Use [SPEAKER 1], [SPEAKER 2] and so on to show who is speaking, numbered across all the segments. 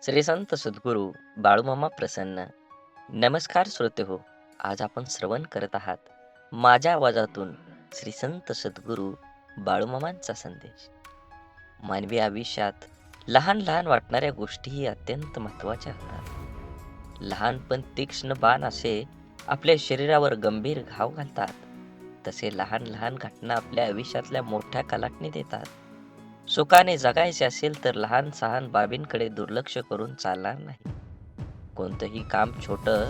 [SPEAKER 1] श्री संत सद्गुरू बाळूमामा प्रसन्न. नमस्कार श्रोते हो. आज आपण श्रवण करत आहात माझ्या आवाजातून श्री संत सद्गुरू बाळूमामांचा संदेश. मानवी आयुष्यात लहान लहान वाटणाऱ्या गोष्टीही अत्यंत महत्त्वाच्या असतात. लहानपण तीक्ष्ण बाण असे आपल्या शरीरावर गंभीर घाव घालतात, तसे लहान लहान घटना आपल्या आयुष्यातल्या मोठ्या कलाटणी देतात. सुखाने जगायचे असेल तर लहान सहान बाबींकडे दुर्लक्ष करून चालणार नाही. कोणतंही काम छोटं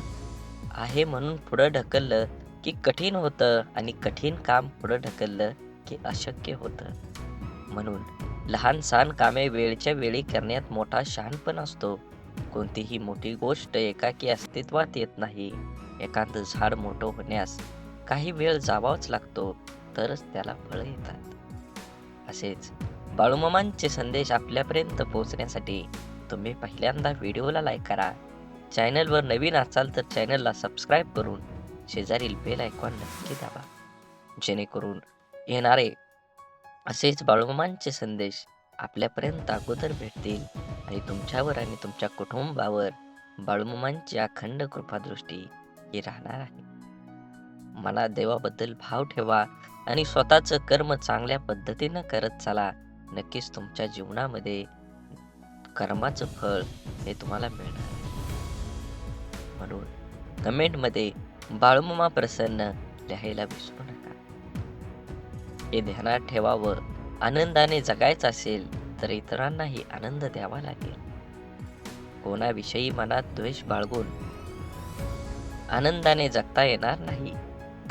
[SPEAKER 1] आहे म्हणून पुढं ढकललं की कठीण होतं आणि कठीण काम पुढं ढकललं की अशक्य होतं. म्हणून लहान सहान कामे वेळच्या वेळी करण्यात मोठा शहाणपण असतो. कोणतीही मोठी गोष्ट एकाकी अस्तित्वात येत नाही. एखादं झाड मोठं होण्यास काही वेळ जावाच लागतो, तरच त्याला फळं येतात. असेच बाळूमामांचे संदेश आपल्यापर्यंत पोहोचण्यासाठी तुम्ही पहिल्यांदा व्हिडिओला लाईक करा. चॅनलवर नवीन असाल तर चॅनलला सबस्क्राईब करून शेजारील बेल आयकॉन नक्की दाबा, जेणेकरून येणारे असेच बाळूमामांचे संदेश आपल्यापर्यंत अगोदर भेटतील आणि तुमच्यावर आणि तुमच्या कुटुंबावर बाळूमामांची अखंड कृपादृष्टी ही राहणार आहे. मनात देवाबद्दल भाव ठेवा आणि स्वतःचं कर्म चांगल्या पद्धतीनं करत चला. नक्कीच तुमच्या जीवनामध्ये कर्माचं फळ हे तुम्हाला मिळणार आहे. म्हणून कमेंटमध्ये बाळूमामा प्रसन्न लिहायला विसरू नका. हे ध्यानात ठेवावं. आनंदाने जगायचं असेल तर इतरांनाही आनंद द्यावा लागेल. कोणाविषयी मनात द्वेष बाळगून आनंदाने जगता येणार नाही.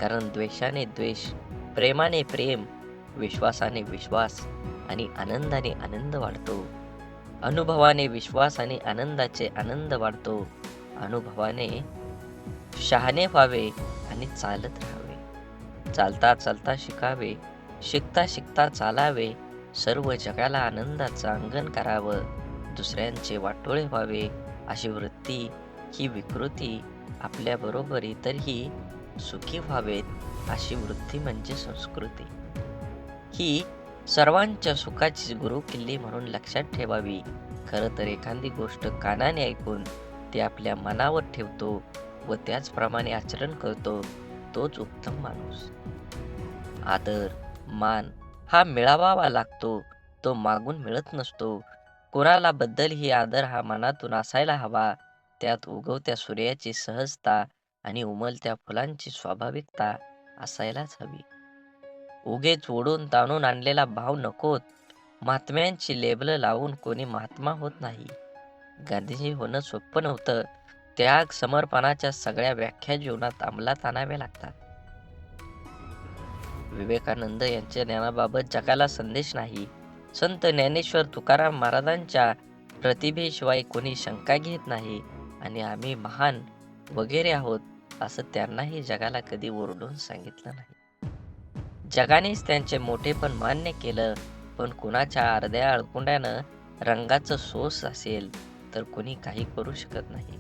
[SPEAKER 1] कारण द्वेषाने द्वेष, प्रेमाने प्रेम, विश्वासाने विश्वास आणि आनंदाने आनंद वाढतो. अनुभवाने विश्वास आणि आनंदाचे आनंद वाढतो. अनुभवाने शहाणे व्हावे आणि चालत राहावे. चालता चालता शिकावे, शिकता शिकता चालावे. सर्व जगाला आनंदाचं अंगण करावं. दुसऱ्यांचे वाटोळे व्हावे अशी वृत्ती, ही विकृती आपल्याबरोबर इतरही सुखी व्हावेत अशी वृत्ती म्हणजे संस्कृती. ही सर्वांच्या सुखाची गुरुकिल्ली म्हणून लक्षात ठेवावी. खरं तर एखादी गोष्ट कानाने ऐकून ती आपल्या मनावर ठेवतो व त्याचप्रमाणे आचरण करतो, तोच उत्तम माणूस. आदर, मान हा मिळवावा लागतो, तो मागून मिळत नसतो. कोणाला बद्दलही आदर हा मनातून असायला हवा. त्यात उगवत्या सूर्याची सहजता आणि उमलत्या फुलांची स्वाभाविकता असायलाच हवी. उगेच ओढून ताणून आणलेला भाव नकोत. महात्म्यांची लेबलं लावून कोणी महात्मा होत नाही. गांधीजी होणं सोपं नव्हतं. त्याग, समर्पणाच्या सगळ्या व्याख्या जीवनात अंमलात आणाव्या लागतात. विवेकानंद यांच्या ज्ञानाबाबत जगाला संदेश नाही. संत ज्ञानेश्वर तुकाराम महाराजांच्या प्रतिभेशिवाय कोणी शंका घेत नाही आणि आम्ही महान वगैरे आहोत असं त्यांनाही जगाला कधी ओरडून सांगितलं नाही. जगानेच त्यांचे मोठेपण मान्य केलं. पण कुणाच्या अर्ध्या अळकुंड्यानं रंगाचं सोस असेल तर कोणी काही करू शकत नाही.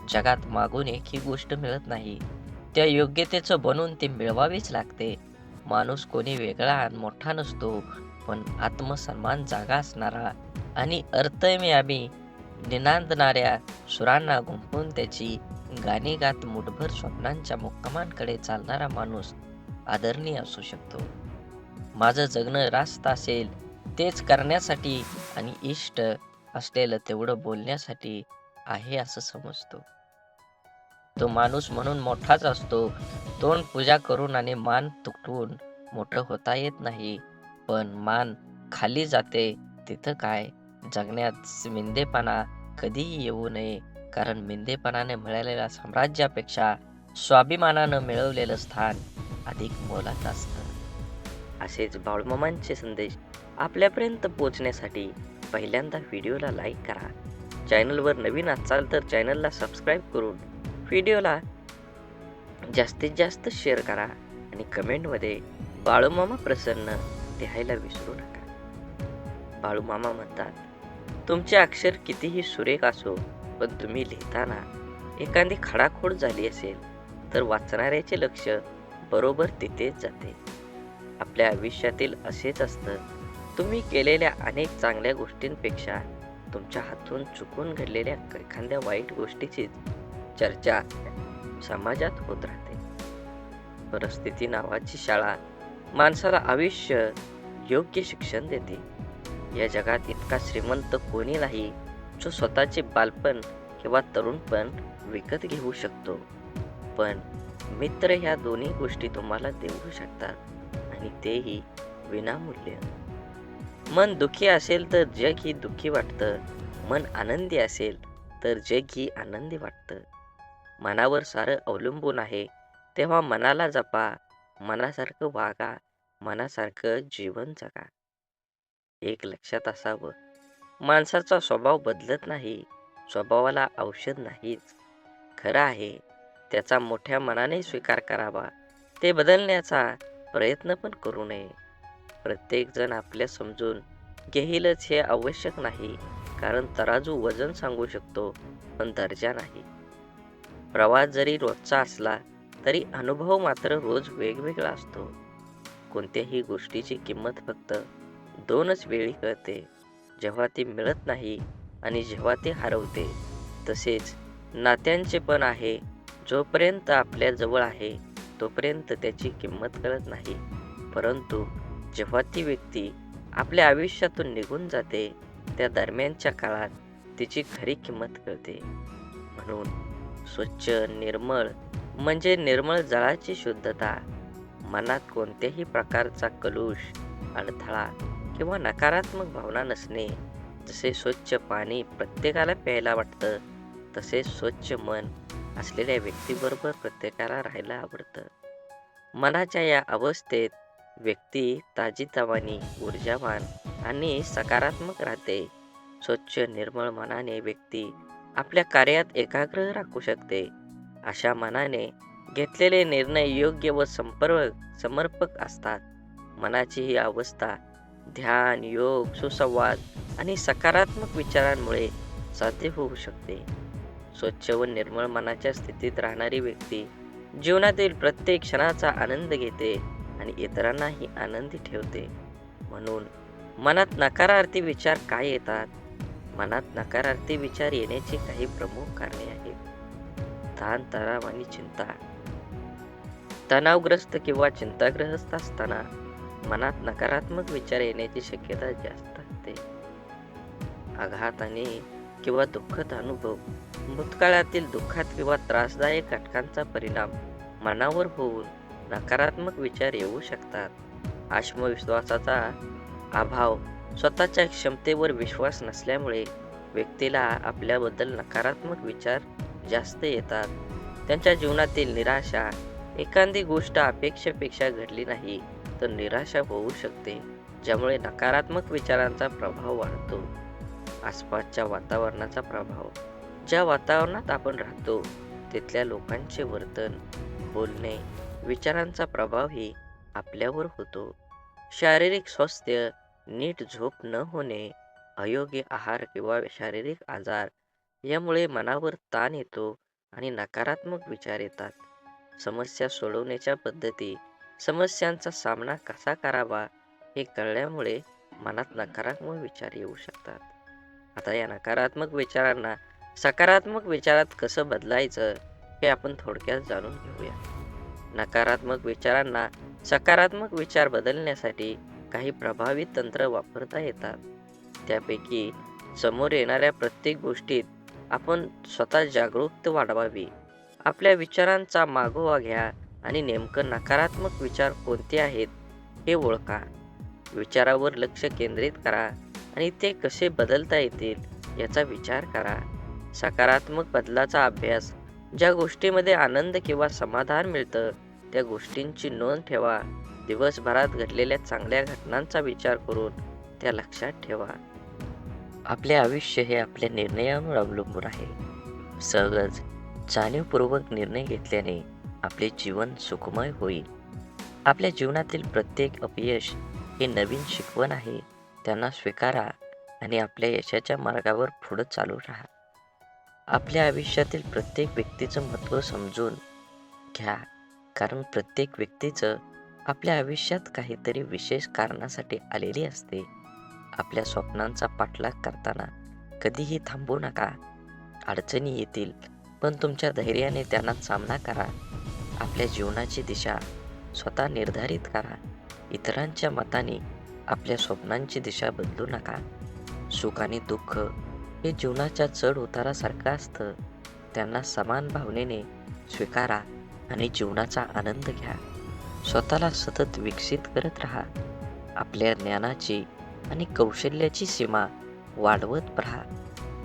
[SPEAKER 1] जगात मागून एकही गोष्ट मिळत नाही. त्या योग्यतेचं बनून ती मिळवावीच लागते. माणूस कोणी वेगळा आणि मोठा नसतो, पण आत्मसन्मान जागा असणारा आणि अर्थमयामी निनादणाऱ्या सुरांना गुंफून त्याची गाणी गात मुठभर स्वप्नांच्या मुक्कामांकडे चालणारा माणूस आदरणीय असू शकतो. माझं जगणं रास्त असेल तेच करण्यासाठी आणि इष्ट असलेलं तेवढं बोलण्यासाठी आहे असं समजतो. तो माणूस म्हणून मोठाच असतो. तोंड पूजा करून आणि मान तुटवून मोठं होता येत नाही. पण मान खाली जाते तिथं काय? जगण्यात मिंदेपणा कधीही येऊ नये. कारण मिंदेपणाने मिळालेल्या साम्राज्यापेक्षा स्वाभिमानानं मिळवलेलं स्थान अधिक मोलाचं असतं. असेच बाळूमामांचे संदेश आपल्यापर्यंत पोहोचण्यासाठी पहिल्यांदा व्हिडिओला लाईक करा. चॅनलवर नवीन असाल तर चॅनलला सबस्क्राईब करून व्हिडिओला जास्तीत जास्त शेअर करा आणि कमेंटमध्ये बाळूमामा प्रसन्न लिहायला विसरू नका. बाळूमामा म्हणतात, तुमचे अक्षर कितीही सुरेख असो, पण तुम्ही लिहिताना एखादी खडाखोड झाली असेल तर वाचणाऱ्याचे लक्ष बरोबर तिथेच जाते. आपल्या आयुष्यातील असेच असतं. तुम्ही केलेल्या अनेक चांगल्या गोष्टींपेक्षा तुमच्या हातून चुकून घडलेल्या एखाद्या वाईट गोष्टीची चर्चा समाजात होत राहते. परिस्थिती नावाची शाळा माणसाला आयुष्य योग्य शिक्षण देते. या जगात इतका श्रीमंत कोणी नाही जो स्वतःचे बालपण किंवा तरुणपण विकत घेऊ शकतो. पण मित्र ह्या दोन्ही गोष्टी तुम्हाला देऊ शकतात, आणि तेही विनामूल्य. मन दुःखी असेल तर जग ही दुःखी वाटतं. मन आनंदी असेल तर जग ही आनंदी वाटतं. मनावर सारं अवलंबून आहे, तेव्हा मनाला जपा, मनासारखं वागा, मनासारखं जीवन जगा. एक लक्षात असावं, माणसाचा स्वभाव बदलत नाही, स्वभावाला औषध नाहीच. खरं आहे, त्याचा मोठ्या मनाने स्वीकार करावा. ते बदलण्याचा प्रयत्न पण करू नये. प्रत्येक जण आपल्या समजून घेईलच हे आवश्यक नाही, कारण तराजू वजन सांगू शकतो, पण दर्जा नाही. प्रवास जरी रोजचा असला तरी अनुभव मात्र रोज वेगवेगळा असतो. कोणत्याही गोष्टीची किंमत फक्त दोनच वेळी कळते, जेव्हा ती मिळत नाही आणि जेव्हा ती हरवते. तसेच नात्यांचे पण आहे. जोपर्यंत आपल्या जवळ आहे तोपर्यंत त्याची किंमत कळत नाही, परंतु जेव्हा ती व्यक्ती आपल्या आयुष्यातून निघून जाते त्या दरम्यानच्या काळात तिची खरी किंमत कळते. म्हणून स्वच्छ निर्मळ म्हणजे निर्मळ जळाची शुद्धता. मनात कोणत्याही प्रकारचा कलुष, अडथळा किंवा नकारात्मक भावना नसणे. जसे स्वच्छ पाणी प्रत्येकाला प्यायला वाटतं, तसे स्वच्छ मन असलेल्या व्यक्तीबरोबर प्रत्येकाला राहायला आवडतं. मनाच्या या अवस्थेत व्यक्ती ताजीतवानी, ऊर्जावान आणि सकारात्मक राहते. स्वच्छ निर्मळ मनाने व्यक्ती आपल्या कार्यात एकाग्र राखू शकते. अशा मनाने घेतलेले निर्णय योग्य व समर्पक असतात. मनाची ही अवस्था ध्यान, योग, सुसंवाद आणि सकारात्मक विचारांमुळे साध्य होऊ शकते. स्वच्छ व निर्मळ मनाच्या स्थितीत राहणारी व्यक्ती जीवनातील प्रत्येक क्षणाचा आनंद घेते आणि इतरांनाही आनंदी ठेवते. म्हणून मनात नकारार्थी विचार का येतात? मनात नकारार्थी विचार येण्याची काही प्रमुख कारणे आहेत. ताण तणाव आणि चिंता. तणावग्रस्त किंवा चिंताग्रस्त असताना मनात नकारात्मक विचार येण्याची शक्यता जास्त असते. आघात आणि किंवा दुःखद अनुभव. भूतकाळातील दुःखात किंवा त्रासदायक घटकांचा परिणाम मनावर होऊन नकारात्मक विचार येऊ शकतात. आत्मविश्वासाचा अभाव. स्वतःच्या क्षमतेवर विश्वास नसल्यामुळे व्यक्तीला आपल्याबद्दल नकारात्मक विचार जास्त येतात. त्यांच्या जीवनातील निराशा. एखादी गोष्ट अपेक्षेपेक्षा घडली नाही तर निराशा होऊ शकते, ज्यामुळे नकारात्मक विचारांचा प्रभाव वाढतो. आसपासच्या वातावरणाचा प्रभाव. ज्या वातावरणात आपण राहतो तिथल्या लोकांचे वर्तन, बोलणे, विचारांचा प्रभावही आपल्यावर होतो. शारीरिक स्वास्थ्य. नीट झोप न होणे, अयोग्य आहार किंवा शारीरिक आजार यामुळे मनावर ताण येतो आणि नकारात्मक विचार येतात. समस्या सोडवण्याच्या पद्धती. समस्यांचा सामना कसा करावा हे कळल्यामुळे मनात नकारात्मक विचार येऊ शकतात. आता या नकारात्मक विचारांना सकारात्मक विचारात कसं बदलायचं हे आपण थोडक्यात जाणून घेऊया. नकारात्मक विचारांना सकारात्मक विचार बदलण्यासाठी काही प्रभावी तंत्र वापरता येतात. त्यापैकी समोर येणाऱ्या प्रत्येक गोष्टीत आपण स्वतः जागरूकता वाढवावी. आपल्या विचारांचा मागोवा घ्या आणि नेमकं नकारात्मक विचार कोणते आहेत हे ओळखा. विचारावर लक्ष केंद्रित करा आणि ते कसे बदलता येतील याचा विचार करा. सकारात्मक बदलाचा अभ्यास. ज्या गोष्टीमध्ये आनंद किंवा समाधान मिळतं त्या गोष्टींची नोंद ठेवा. दिवसभरात घडलेल्या चांगल्या घटनांचा विचार करून त्या लक्षात ठेवा. आपले आयुष्य हे आपल्या निर्णयांवर अवलंबून आहे. सहज जाणीवपूर्वक निर्णय घेतल्याने आपले जीवन सुखमय होईल. आपल्या जीवनातील प्रत्येक अपयश हे नवीन शिकवण आहे. त्यांना स्वीकारा आणि आपल्या यशाच्या मार्गावर पुढे चालू राहा. आपल्या आयुष्यातील प्रत्येक व्यक्तीचं महत्त्व समजून घ्या, कारण प्रत्येक व्यक्तीचं आपल्या आयुष्यात काहीतरी विशेष कारणासाठी आलेली असते. आपल्या स्वप्नांचा पाठलाग करताना कधीही थांबू नका. अडचणी येतील, पण तुमच्या धैर्याने त्यांना सामना करा. आपल्या जीवनाची दिशा स्वतः निर्धारित करा. इतरांच्या मताने आपल्या स्वप्नांची दिशा बदलू नका. सुख आणि दुःख हे जीवनाच्या चढ उतारासारखं असतं. त्यांना समान भावनेने स्वीकारा आणि जीवनाचा आनंद घ्या. स्वतःला सतत विकसित करत राहा. आपल्या ज्ञानाची आणि कौशल्याची सीमा वाढवत राहा,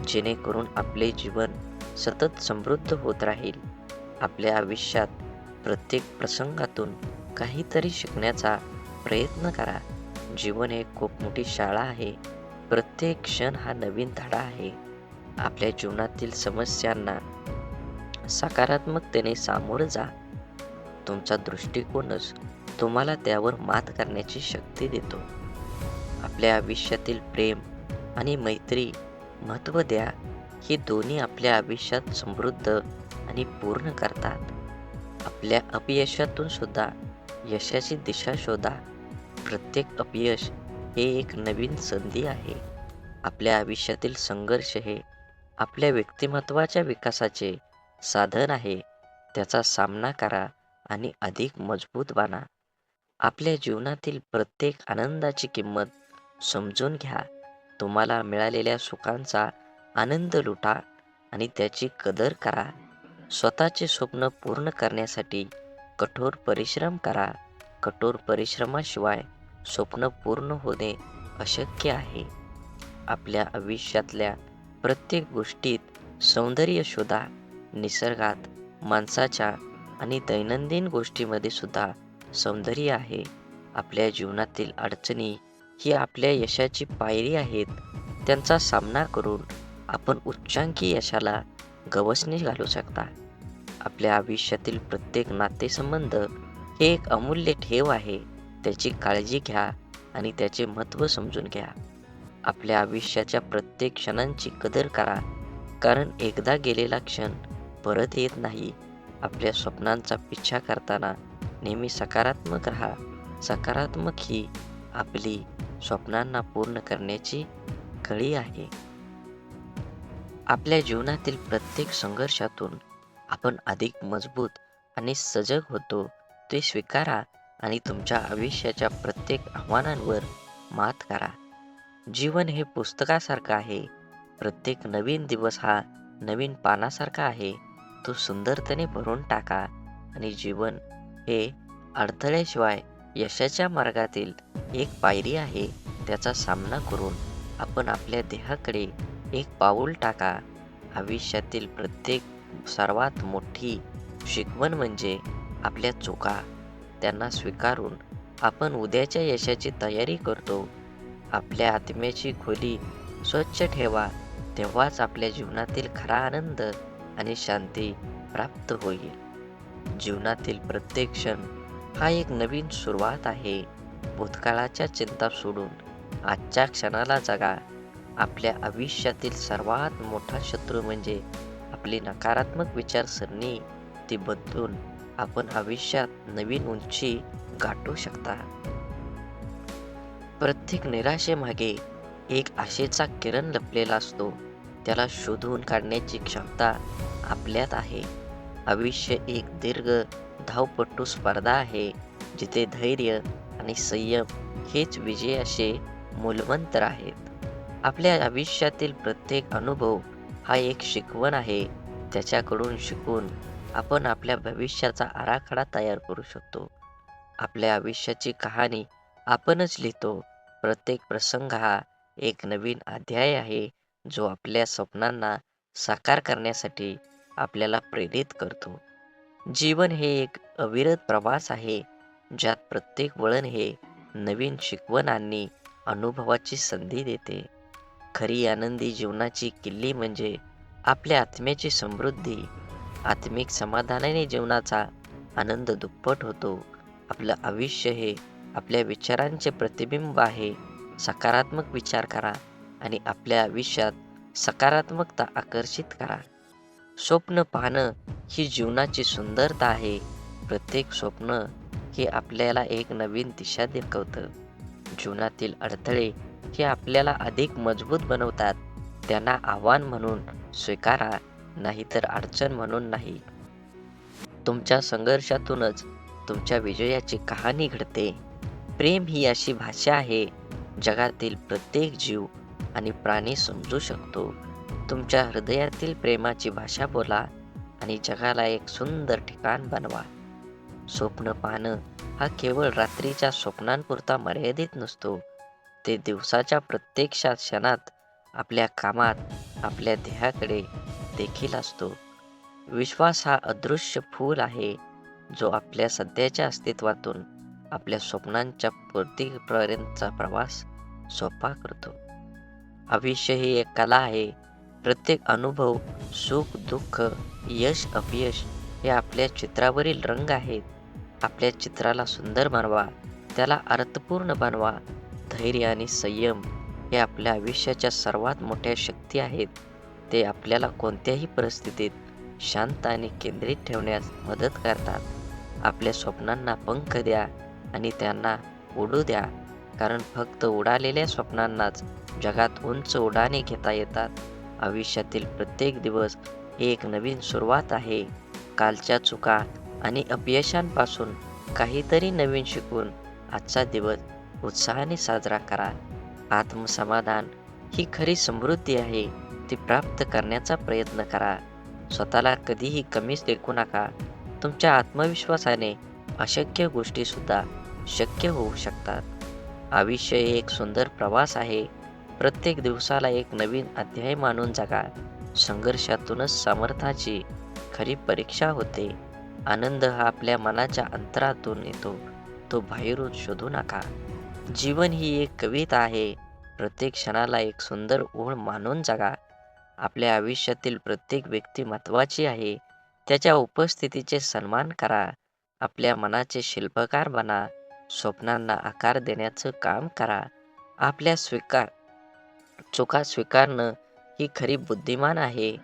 [SPEAKER 1] जेणेकरून आपले जीवन सतत समृद्ध होत राहील. आपल्या आयुष्यात प्रत्येक प्रसंगातून काहीतरी शिकण्याचा प्रयत्न करा. जीवन एक खूप मोठी शाळा आहे. प्रत्येक क्षण हा नवीन धडा आहे. आपल्या जीवनातील समस्यांना सकारात्मकतेने सामोरं जा. तुमचा दृष्टिकोनच तुम्हाला त्यावर मात करण्याची शक्ती देतो. आपल्या आयुष्यातील प्रेम आणि मैत्री महत्त्व द्या. ही दोन्ही आपल्या आयुष्यात समृद्ध आणि पूर्ण करतात. आपल्या अपयशातून सुद्धा यशाची दिशा शोधा. प्रत्येक अपयश हे एक नवीन संधी आहे. आपल्या आयुष्यातील संघर्ष हे आपल्या व्यक्तिमत्त्वाच्या विकासाचे साधन आहे. त्याचा सामना करा आणि अधिक मजबूत बना. आपल्या जीवनातील प्रत्येक आनंदाची किंमत समजून घ्या. तुम्हाला मिळालेल्या सुखांचा आनंद लुटा आणि त्याची कदर करा. स्वतःचे स्वप्न पूर्ण करण्यासाठी कठोर परिश्रम करा. कठोर परिश्रमाशिवाय स्वप्न पूर्ण होणे अशक्य आहे. आपल्या आयुष्यातल्या प्रत्येक गोष्टीत सौंदर्य शोधा. निसर्गात, माणसाच्या आणि दैनंदिन गोष्टीमध्ये सुद्धा सौंदर्य आहे. आपल्या जीवनातील अडचणी ही आपल्या यशाची पायरी आहेत. त्यांचा सामना करून आपण उच्चांकी यशाला गवसणी घालू शकता. आपल्या आयुष्यातील प्रत्येक नातेसंबंध हे एक अमूल्य ठेव आहे. त्याची काळजी घ्या आणि त्याचे महत्त्व समजून घ्या. आपल्या आयुष्याच्या प्रत्येक क्षणांची कदर करा, कारण एकदा गेलेला क्षण परत येत नाही. आपल्या स्वप्नांचा पिच्छा करताना नेहमी सकारात्मक राहा. सकारात्मक ही आपली स्वप्नांना पूर्ण करण्याची कळी आहे. आपल्या जीवनातील प्रत्येक संघर्षातून आपण अधिक मजबूत आणि सजग होतो. ते स्वीकारा आणि तुमच्या आयुष्याच्या प्रत्येक आव्हानांवर मात करा. जीवन हे पुस्तकासारखं आहे. प्रत्येक नवीन दिवस हा नवीन पानासारखा आहे. तो सुंदरतेने भरून टाका आणि जीवन हे अडथळ्याशिवाय यशाच्या मार्गातील एक पायरी आहे. त्याचा सामना करून आपण आपल्या ध्येयाकडे एक पाऊल टाका. आयुष्यातील प्रत्येक सर्वात मोठी शिकवण म्हणजे आपल्या चुका. त्यांना स्वीकारून आपण उद्याच्या यशाची तयारी करतो. आपल्या आत्म्याची खोली स्वच्छ ठेवा, तेव्हाच आपल्या जीवनातील खरा आनंद आणि शांती प्राप्त होईल. जीवनातील प्रत्येक क्षण हा एक नवीन सुरुवात आहे. भूतकाळाच्या चिंता सोडून आजच्या क्षणाला जगा. आपल्या आयुष्यातील सर्वात मोठा शत्रू म्हणजे आपली नकारात्मक विचारसरणी. ती बदलून आपण आयुष्यात नवीन उंची गाठू शकता. प्रत्येक निराशेमागे एक आशेचा किरण लपलेला असतो. त्याला शोधून काढण्याची क्षमता आपल्यात आहे. आयुष्य एक दीर्घ धावपटू स्पर्धा आहे, जिथे धैर्य आणि संयम हेच विजयाचे मूलमंत्र आहेत. आपल्या आयुष्यातील प्रत्येक अनुभव हा एक शिकवण आहे. त्याच्याकडून शिकून आपण आपल्या भविष्याचा आराखडा तयार करू शकतो. आपल्या आयुष्याची कहाणी आपणच लिहितो. प्रत्येक प्रसंग हा एक नवीन अध्याय आहे, जो आपल्या स्वप्नांना साकार करण्यासाठी आपल्याला प्रेरित करतो. जीवन हे एक अविरत प्रवास आहे, ज्यात प्रत्येक वळण हे नवीन शिकवण आणि अनुभवाची संधी देते. खरी आनंदी जीवनाची किल्ली म्हणजे आपल्या आत्म्याची समृद्धी. आत्मिक समाधानाने जीवनाचा आनंद दुप्पट होतो. आपलं आयुष्य हे आपल्या विचारांचे प्रतिबिंब आहे. सकारात्मक विचार करा आणि आपल्या आयुष्यात सकारात्मकता आकर्षित करा. स्वप्न पाहणं ही जीवनाची सुंदरता आहे. प्रत्येक स्वप्न हे आपल्याला एक नवीन दिशा दाखवतं. जीवनातील अडथळे हे आपल्याला अधिक मजबूत बनवतात. त्यांना आव्हान म्हणून स्वीकारा, नाहीतर अडचण म्हणून नाही. तुमच्या संघर्षातूनच तुमच्या विजयाची कहाणी घडते. प्रेम ही अशी भाषा आहे जगातील प्रत्येक जीव आणि प्राणी समजू शकतो. तुमच्या हृदयातील प्रेमाची भाषा बोला आणि जगाला एक सुंदर ठिकाण बनवा. स्वप्न पाहणं हा केवळ रात्रीच्या स्वप्नांपुरता मर्यादित नसतो. ते दिवसाच्या प्रत्येक क्षणात आपल्या कामात, आपल्या ध्येयाकडे देखील असतो. विश्वास हा अदृश्य फूल आहे जो आपल्या सध्याच्या अस्तित्वातून आपल्या स्वप्नांच्या पूर्तीपर्यंतचा प्रवास सोपा करतो. आयुष्य ही एक कला आहे. प्रत्येक अनुभव, सुख, दुःख, यश, अपयश हे आपल्या चित्रावरील रंग आहेत. आपल्या चित्राला सुंदर बनवा, त्याला अर्थपूर्ण बनवा. धैर्य आणि संयम हे आपल्या आयुष्याच्या सर्वात मोठ्या शक्ती आहेत. ते आपल्याला कोणत्याही परिस्थितीत शांत आणि केंद्रित ठेवण्यास मदत करतात. आपल्या स्वप्नांना पंख द्या आणि त्यांना उडू द्या, कारण फक्त उडालेल्या स्वप्नांनाच जगात उंच उड्डाणे घेता येतात. आयुष्यातील प्रत्येक दिवस ही एक नवीन सुरुवात आहे. कालच्या चुका आणि अपयशांपासून काहीतरी नवीन शिकून आजचा दिवस उत्साहाने साजरा करा. आत्मसमाधान ही खरी समृद्धी आहे. ती प्राप्त करण्याचा प्रयत्न करा. स्वतःला कधीही कमीच लेखू नका. तुमच्या आत्मविश्वासाने अशक्य गोष्टी सुद्धा शक्य होऊ शकतात. आयुष्य हे एक सुंदर प्रवास आहे. प्रत्येक दिवसाला एक नवीन अध्याय मानून जगा. संघर्षातूनच सामर्थ्याची खरी परीक्षा होते. आनंद हा आपल्या मनाच्या अंतरातून येतो, तो बाहेरून शोधू नका. जीवन ही एक कविता आहे. प्रत्येक क्षणाला एक सुंदर ओळ मानून जगा. आपल्या आयुष्यातील प्रत्येक व्यक्ती महत्त्वाची आहे. त्याच्या उपस्थितीचे सन्मान करा. आपल्या मनाचे शिल्पकार बना. स्वप्नांना आकार देण्याचं काम करा. आपल्या चुका स्वीकारणं ही खरी बुद्धिमान आहे.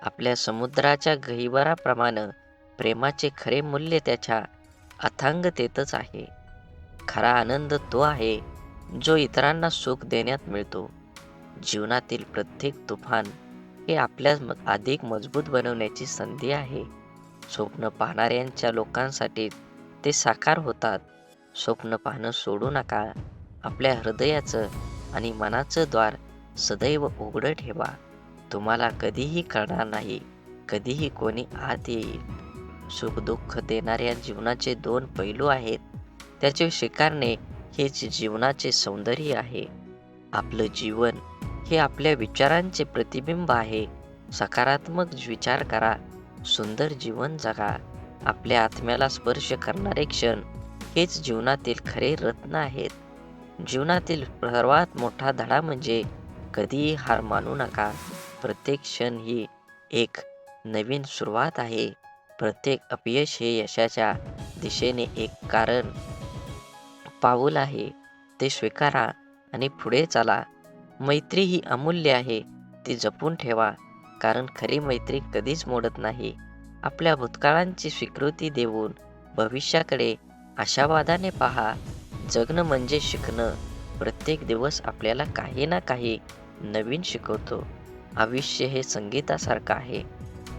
[SPEAKER 1] आपल्या समुद्राच्या गहिवराप्रमाणे प्रेमाचे खरे मूल्य त्याच्या अथांगतेतच आहे. खरा आनंद तो आहे जो इतरांना सुख देण्यात मिळतो. जीवनातील प्रत्येक तुफान हे आपल्यास अधिक मजबूत बनवण्याची संधी आहे. स्वप्न पाहणाऱ्यांच्या लोकांसाठी ते साकार होतात. स्वप्न पाहणं सोडू नका. आपल्या हृदयाचं आणि मनाचं द्वार सदैव उघडं ठेवा. तुम्हाला कधीही कळणार नाही कधीही कोणी आत येईल. सुख दुःख देणाऱ्या जीवनाचे दोन पैलू आहेत. त्याचे स्वीकारणे हेच जीवनाचे सौंदर्य आहे. आपलं जीवन हे आपल्या विचारांचे प्रतिबिंब आहे. सकारात्मक विचार करा, सुंदर जीवन जगा. आपल्या आत्म्याला स्पर्श करणारे क्षण हेच जीवनातील खरे रत्न आहेत. जीवनातील सर्वात मोठा धडा म्हणजे कधीही हार मानू नका. प्रत्येक क्षण ही एक नवीन सुरुवात आहे. प्रत्येक अपयश हे यशाच्या दिशेने एक पाऊल आहे. ते स्वीकारा आणि पुढे चाला. मैत्री ही अमूल्य आहे. ती जपून ठेवा, कारण खरी मैत्री कधीच मोडत नाही. आपल्या भूतकाळांची स्वीकृती देऊन भविष्याकडे आशावादाने पहा. जगणं म्हणजे शिकणं. प्रत्येक दिवस आपल्याला काही ना काही नवीन शिकवतो. आयुष्य हे संगीतासारखं आहे.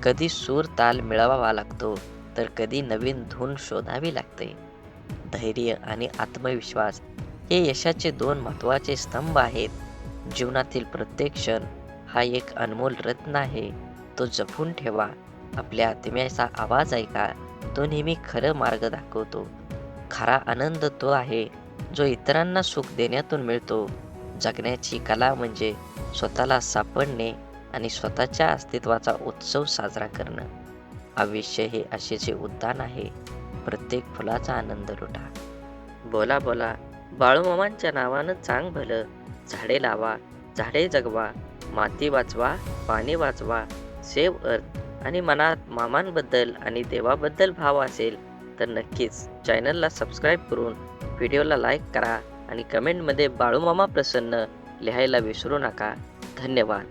[SPEAKER 1] कधी सूर ताल मिळवावा लागतो, तर कधी नवीन धून शोधावी लागते. धैर्य आणि आत्मविश्वास हे यशाचे दोन महत्त्वाचे स्तंभ आहेत. जीवनातील प्रत्येक क्षण हा एक अनमोल रत्न आहे. तो जपून ठेवा. आपल्या आत्म्याचा आवाज ऐका. तो नेहमी खरं मार्ग दाखवतो. खरा आनंद तो आहे जो इतरांना सुख देण्यातून मिळतो. जगण्याची कला म्हणजे स्वतःला सापडणे आणि स्वतःच्या अस्तित्वाचा उत्सव साजरा करणं. आयुष्य हे आशेचे उद्यान आहे. प्रत्येक फुलाचा आनंद लुटा. बोला बोला बाळूमामांच्या नावानं चांग भलं. झाडे लावा, झाडे जगवा, माती वाचवा, पाणी वाचवा. सेव्ह अर्थ. आणि मनात मामांबद्दल आणि देवाबद्दल भाव असेल तर नक्कीच चॅनलला सबस्क्राईब करून व्हिडिओला लाईक करा आणि कमेंटमध्ये बाळूमामा प्रसन्न लिहायला विसरू नका. धन्यवाद.